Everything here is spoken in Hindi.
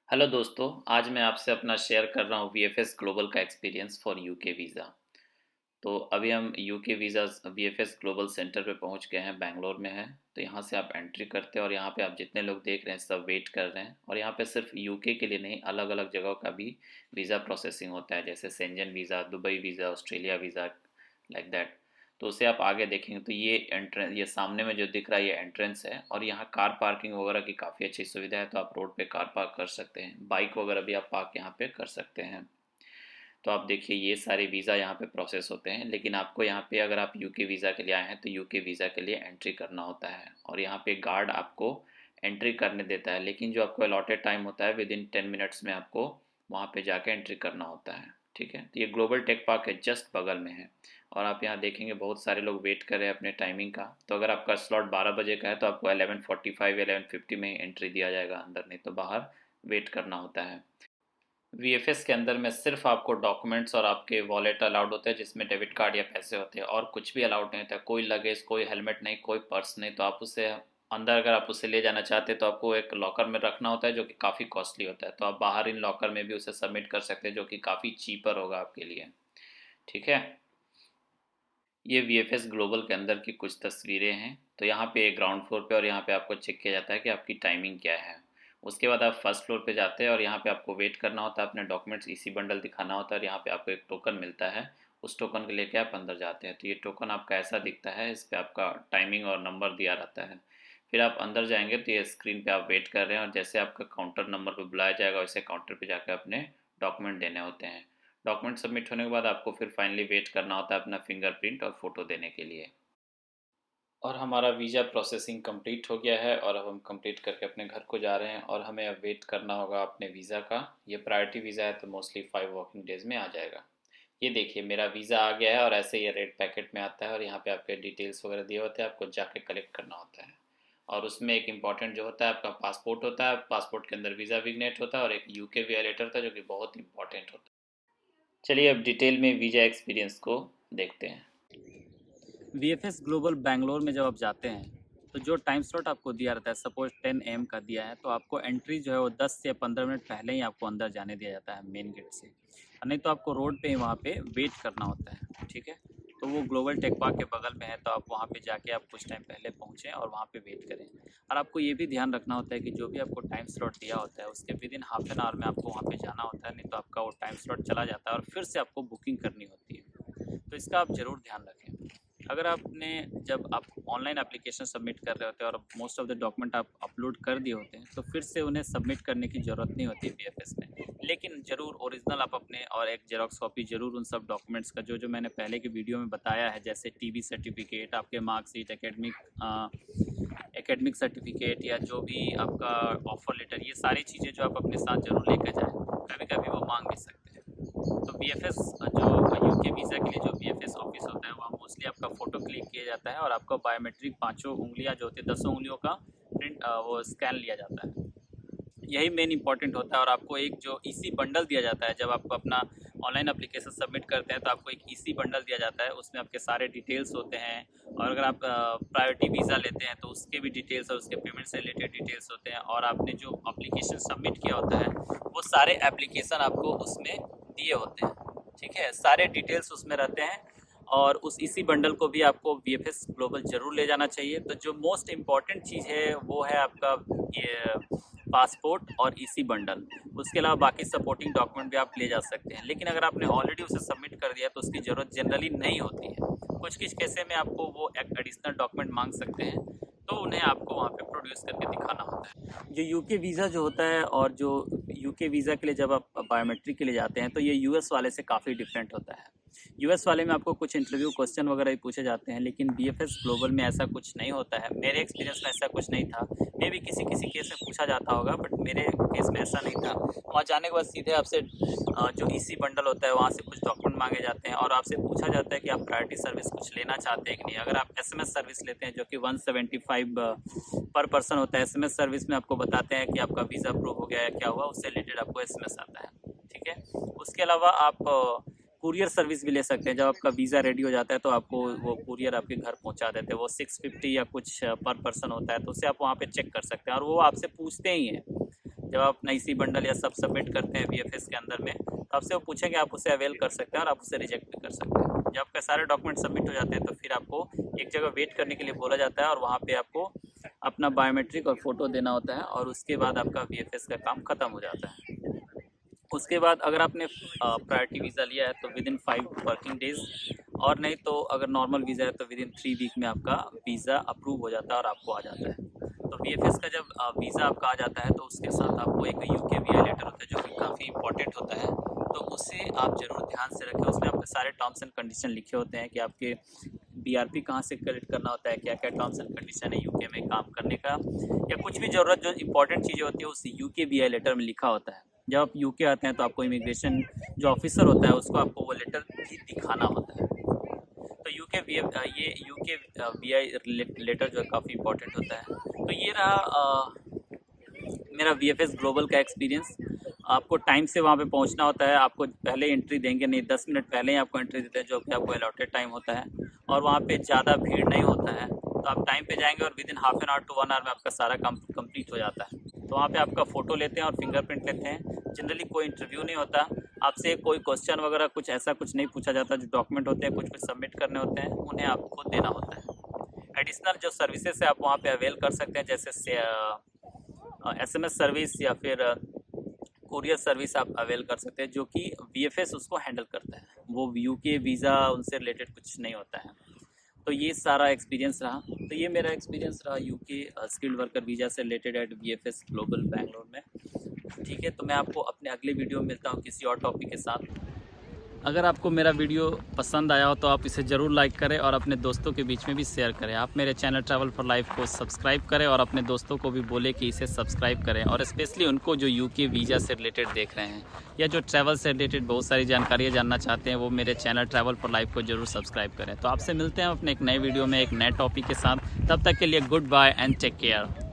हेलो दोस्तों, आज मैं आपसे अपना शेयर कर रहा हूँ वीएफएस ग्लोबल का एक्सपीरियंस फॉर यूके वीज़ा। तो अभी हम UK visa VFS global centre पे पहुँच गए हैं, बैंगलोर में है। तो यहाँ से आप एंट्री करते हैं और यहाँ पे आप जितने लोग देख रहे हैं सब वेट कर रहे हैं। और यहाँ पे सिर्फ यूके के लिए नहीं, अलग अलग जगहों का भी वीज़ा प्रोसेसिंग होता है, जैसे Shenzhen visa, Dubai visa, Australia visa, like that. तो उसे आप आगे देखेंगे तो ये सामने में जो दिख रहा है ये एंट्रेंस है। और यहाँ कार पार्किंग वगैरह की काफ़ी अच्छी सुविधा है, तो आप रोड पे कार पार्क कर सकते हैं, बाइक वगैरह भी आप पार्क यहाँ पे कर सकते हैं। तो आप देखिए ये सारे वीज़ा यहाँ पे प्रोसेस होते हैं, लेकिन आपको यहाँ पे अगर आप यूके वीज़ा के लिए आए हैं तो यूके वीज़ा के लिए एंट्री करना होता है। और यहाँ पे गार्ड आपको एंट्री करने देता है, लेकिन जो आपको अलॉटेड टाइम होता है विद इन 10 मिनट्स में आपको वहाँ पे जाके एंट्री करना होता है। ठीक है, तो ये ग्लोबल टेक पार्क है, जस्ट बगल में है। और आप यहाँ देखेंगे बहुत सारे लोग वेट कर रहे हैं अपने टाइमिंग का। तो अगर आपका स्लॉट 12 बजे का है तो आपको 11:45 या 11:50 में एंट्री दिया जाएगा अंदर, नहीं तो बाहर वेट करना होता है। वीएफएस के अंदर में सिर्फ आपको डॉक्यूमेंट्स और आपके वॉलेट अलाउड होते हैं, जिसमें डेबिट कार्ड या पैसे होते हैं, और कुछ भी अलाउड नहीं होता। कोई लगेज, कोई हेलमेट नहीं, कोई पर्स नहीं। तो आप उसे अंदर अगर आप उसे ले जाना चाहते हैं तो आपको एक लॉकर में रखना होता है, जो कि काफ़ी कॉस्टली होता है। तो आप बाहर इन लॉकर में भी उसे सबमिट कर सकते हैं, जो कि काफ़ी चीपर होगा आपके लिए। ठीक है, ये वीएफएस ग्लोबल के अंदर की कुछ तस्वीरें हैं। तो यहाँ पे ग्राउंड फ्लोर पे, और यहाँ पे आपको चेक किया जाता है कि आपकी टाइमिंग क्या है। उसके बाद आप फर्स्ट फ्लोर पे जाते हैं और यहाँ पे आपको वेट करना होता है, अपने डॉक्यूमेंट्स ईसी बंडल दिखाना होता है, और यहाँ पे आपको एक टोकन मिलता है। उस टोकन को लेके आप अंदर जाते हैं। तो ये टोकन आपका ऐसा दिखता है, इस पर आपका टाइमिंग और नंबर दिया रहता है। फिर आप अंदर जाएंगे तो ये स्क्रीन पे आप वेट कर रहे हैं, और जैसे आपका काउंटर नंबर पर बुलाया जाएगा वैसे काउंटर पे जाकर अपने डॉक्यूमेंट देने होते हैं। डॉक्यूमेंट सबमिट होने के बाद आपको फिर फाइनली वेट करना होता है अपना फिंगरप्रिंट और फ़ोटो देने के लिए। और हमारा वीज़ा प्रोसेसिंग कंप्लीट हो गया है, और अब हम कंप्लीट करके अपने घर को जा रहे हैं, और हमें अब वेट करना होगा अपने वीज़ा का। ये प्रायोरिटी वीज़ा है तो मोस्टली 5 वर्किंग डेज़ में आ जाएगा। ये देखिए मेरा वीज़ा आ गया है, और ऐसे ये रेड पैकेट में आता है, और यहाँ पे आपके डिटेल्स वगैरह दिए होते हैं, आपको जाके कलेक्ट करना होता है। और उसमें एक इम्पॉर्टेंट जो होता है आपका पासपोर्ट होता है। पासपोर्ट के अंदर वीज़ा विग्नेट होता है, और एक यूके वीज़ा लेटर होता है, जो कि बहुत इंपॉर्टेंट होता है। चलिए अब डिटेल में वीज़ा एक्सपीरियंस को देखते हैं। वीएफएस ग्लोबल बैंगलोर में जब आप जाते हैं तो जो टाइम स्लॉट आपको दिया रहता है, सपोज 10 AM का दिया है, तो आपको एंट्री जो है वो 10 से 15 मिनट पहले ही आपको अंदर जाने दिया जाता है मेन गेट से। और नहीं तो आपको रोड पे ही वहाँ पे वेट करना होता है। ठीक है, तो वो ग्लोबल टेक पार्क के बगल में है, तो आप वहाँ पे जाके आप कुछ टाइम पहले पहुँचें और वहाँ पे वेट करें। और आपको ये भी ध्यान रखना होता है कि जो भी आपको टाइम स्लॉट दिया होता है उसके with in half an our में आपको वहाँ पे जाना होता है, नहीं तो आपका वो टाइम स्लॉट चला जाता है और फिर से आपको बुकिंग करनी होती है। तो इसका आप ज़रूर ध्यान रखें। अगर आपने जब आप ऑनलाइन एप्लीकेशन सबमिट कर रहे होते हैं और मोस्ट ऑफ द डॉक्यूमेंट आप अपलोड कर दिए होते हैं, तो फिर से उन्हें सबमिट करने की ज़रूरत नहीं होती वीएफएस में। लेकिन ज़रूर ओरिजिनल आप अपने, और एक जेरॉक्स कॉपी ज़रूर उन सब डॉक्यूमेंट्स का, जो जो मैंने पहले की वीडियो में बताया है, जैसे टीवी सर्टिफिकेट, आपके मार्कशीट, एकेडमिक सर्टिफिकेट, या जो भी आपका ऑफर लेटर, ये सारी चीज़ें जो आप अपने साथ ज़रूर लेकर जाएँ। कभी कभी वो मांग भी सकते हैं। तो वीएफएस जो यूके वीज़ा के लिए जो वीएफएस ऑफिस होता है, वहाँ मोस्टली आपका फ़ोटो क्लिक किया जाता है, और आपका बायोमेट्रिक पाँचों उंगलियाँ जो होती है, 10 उंगलियों का प्रिंट, वो स्कैन लिया जाता है। यही मेन इंपॉर्टेंट होता है। और आपको एक जो ईसी बंडल दिया जाता है, जब आपको अपना ऑनलाइन एप्लीकेशन सबमिट करते हैं तो आपको एक ईसी बंडल दिया जाता है, उसमें आपके सारे डिटेल्स होते हैं। और अगर आप प्रायोरिटी वीज़ा लेते हैं तो उसके भी डिटेल्स और उसके पेमेंट से रिलेटेड डिटेल्स होते हैं, और आपने जो एप्लीकेशन सबमिट किया होता है वो सारे एप्लीकेशन आपको उसमें दिए होते हैं। ठीक है, सारे डिटेल्स उसमें रहते हैं। और उस इसी बंडल को भी आपको वीएफएस ग्लोबल ज़रूर ले जाना चाहिए। तो जो मोस्ट इम्पॉर्टेंट चीज़ है वो है आपका ये पासपोर्ट और ईसी बंडल। उसके अलावा बाकी सपोर्टिंग डॉक्यूमेंट भी आप ले जा सकते हैं, लेकिन अगर आपने ऑलरेडी उसे सबमिट कर दिया तो उसकी ज़रूरत जनरली नहीं होती है। कुछ कुछ केसे में आपको वो एक एडिशनल डॉक्यूमेंट मांग सकते हैं, तो उन्हें आपको वहाँ पे प्रोड्यूस करके दिखाना होता है। जो यूके वीज़ा जो होता है, और जो यूके वीज़ा के लिए जब आप बायोमेट्रिक के लिए जाते हैं, तो ये यूएस वाले से काफ़ी डिफरेंट होता है। यूएस वाले में आपको कुछ इंटरव्यू क्वेश्चन वगैरह भी पूछे जाते हैं, लेकिन बीएफएस ग्लोबल में ऐसा कुछ नहीं होता है। मेरे एक्सपीरियंस में ऐसा कुछ नहीं था। मे भी किसी किसी केस में पूछा जाता होगा, बट मेरे केस में ऐसा नहीं था। वहाँ जाने के बाद सीधे आपसे जो ईसी बंडल होता है वहाँ से कुछ डॉक्यूमेंट मांगे जाते हैं, और आपसे पूछा जाता है कि आप प्रायोरिटी सर्विस कुछ लेना चाहते हैं कि नहीं। अगर आप एसएमएस सर्विस लेते हैं, जो कि 175 पर पर्सन होता है, एसएमएस सर्विस में आपको बताते हैं कि आपका वीज़ा अप्रूव हो गया है, क्या हुआ, उससे रिलेटेड आपको एसएमएस आता है। ठीक है, उसके अलावा आप कुरियर सर्विस भी ले सकते हैं। जब आपका वीज़ा रेडी हो जाता है तो आपको वो कुरियर आपके घर पहुंचा देते हैं। वो 650 या कुछ पर पर्सन होता है, तो उससे आप वहाँ पे चेक कर सकते हैं, और वो आपसे पूछते ही हैं जब आप अपना इसी बंडल या सब सबमिट करते हैं वीएफएस के अंदर में, तो आपसे वो पूछेंगे, आप उसे अवेल कर सकते हैं और आप उसे रिजेक्ट भी कर सकते हैं। जब आपके सारे डॉक्यूमेंट सबमिट हो जाते हैं तो फिर आपको एक जगह वेट करने के लिए बोला जाता है और वहाँ पे आपको अपना बायोमेट्रिक और फोटो देना होता है और उसके बाद आपका वीएफएस का काम ख़त्म हो जाता है। उसके बाद अगर आपने प्रायोरिटी वीज़ा लिया है तो विद इन 5 वर्किंग डेज, और नहीं तो अगर नॉर्मल वीज़ा है तो विद इन 3 वीक में आपका वीज़ा अप्रूव हो जाता है और आपको आ जाता है। तो वीएफएस का जब वीज़ा आपका आ जाता है तो उसके साथ आपको एक यूके वीआई लेटर होता है जो कि काफ़ी इंपॉर्टेंट होता है, तो उसे आप ज़रूर ध्यान से रखें। उसमें आपके सारे टर्म्स एंड कंडीशन लिखे होते हैं कि आपके बीआरपी कहाँ से कलेक्ट करना होता है, क्या क्या टर्म्स एंड कंडीशन है यूके में काम करने का, या कुछ भी ज़रूरत जो इंपॉर्टेंट चीज़ें होती है उस यूके वीआई लेटर में लिखा होता है। जब आप यूके आते हैं तो आपको इमिग्रेशन जो ऑफिसर होता है उसको आपको वो लेटर भी दिखाना होता है। तो ये यूके वीआई लेटर जो है काफ़ी इंपॉर्टेंट होता है। तो ये रहा मेरा वीएफएस ग्लोबल का एक्सपीरियंस। आपको टाइम से वहाँ पे पहुँचना होता है, आपको पहले एंट्री देंगे नहीं, 10 मिनट पहले ही आपको एंट्री देते हैं जो कि आपको अलॉटेड टाइम होता है, और वहाँ पे ज़्यादा भीड़ नहीं होता है, तो आप टाइम पे जाएंगे और within half an hour to 1 hour में आपका सारा काम कंप्लीट हो जाता है। तो वहाँ पे आपका फ़ोटो लेते हैं और फिंगरप्रिंट लेते हैं। जनरली कोई इंटरव्यू नहीं होता, आपसे कोई क्वेश्चन वगैरह कुछ ऐसा कुछ नहीं पूछा जाता। जो डॉक्यूमेंट होते हैं कुछ कुछ सबमिट करने होते हैं उन्हें आपको देना होता है। एडिशनल जो सर्विसेज है आप वहाँ पे अवेल कर सकते हैं, जैसे एसएमएस सर्विस या फिर कुरियर सर्विस आप अवेल कर सकते हैं, जो कि वीएफएस उसको हैंडल करता है। वो यूके वीज़ा उनसे रिलेटेड कुछ नहीं होता है। तो ये सारा एक्सपीरियंस रहा। तो ये मेरा एक्सपीरियंस रहा यूके स्किल्ड वर्कर वीज़ा से related at VFS global Bangalore में। ठीक है, तो मैं आपको अपने अगले वीडियो में मिलता हूँ किसी और टॉपिक के साथ। अगर आपको मेरा वीडियो पसंद आया हो तो आप इसे ज़रूर लाइक करें और अपने दोस्तों के बीच में भी शेयर करें। आप मेरे चैनल ट्रैवल फॉर लाइफ को सब्सक्राइब करें और अपने दोस्तों को भी बोले कि इसे सब्सक्राइब करें, और स्पेशली उनको जो यूके वीज़ा से रिलेटेड देख रहे हैं या जो ट्रैवल से रिलेटेड बहुत सारी जानकारियाँ जानना चाहते हैं, वो मेरे चैनल ट्रैवल फॉर लाइफ को ज़रूर सब्सक्राइब करें। तो आपसे मिलते हैं अपने एक नए वीडियो में एक नए टॉपिक के साथ। तब तक के लिए goodbye and take care.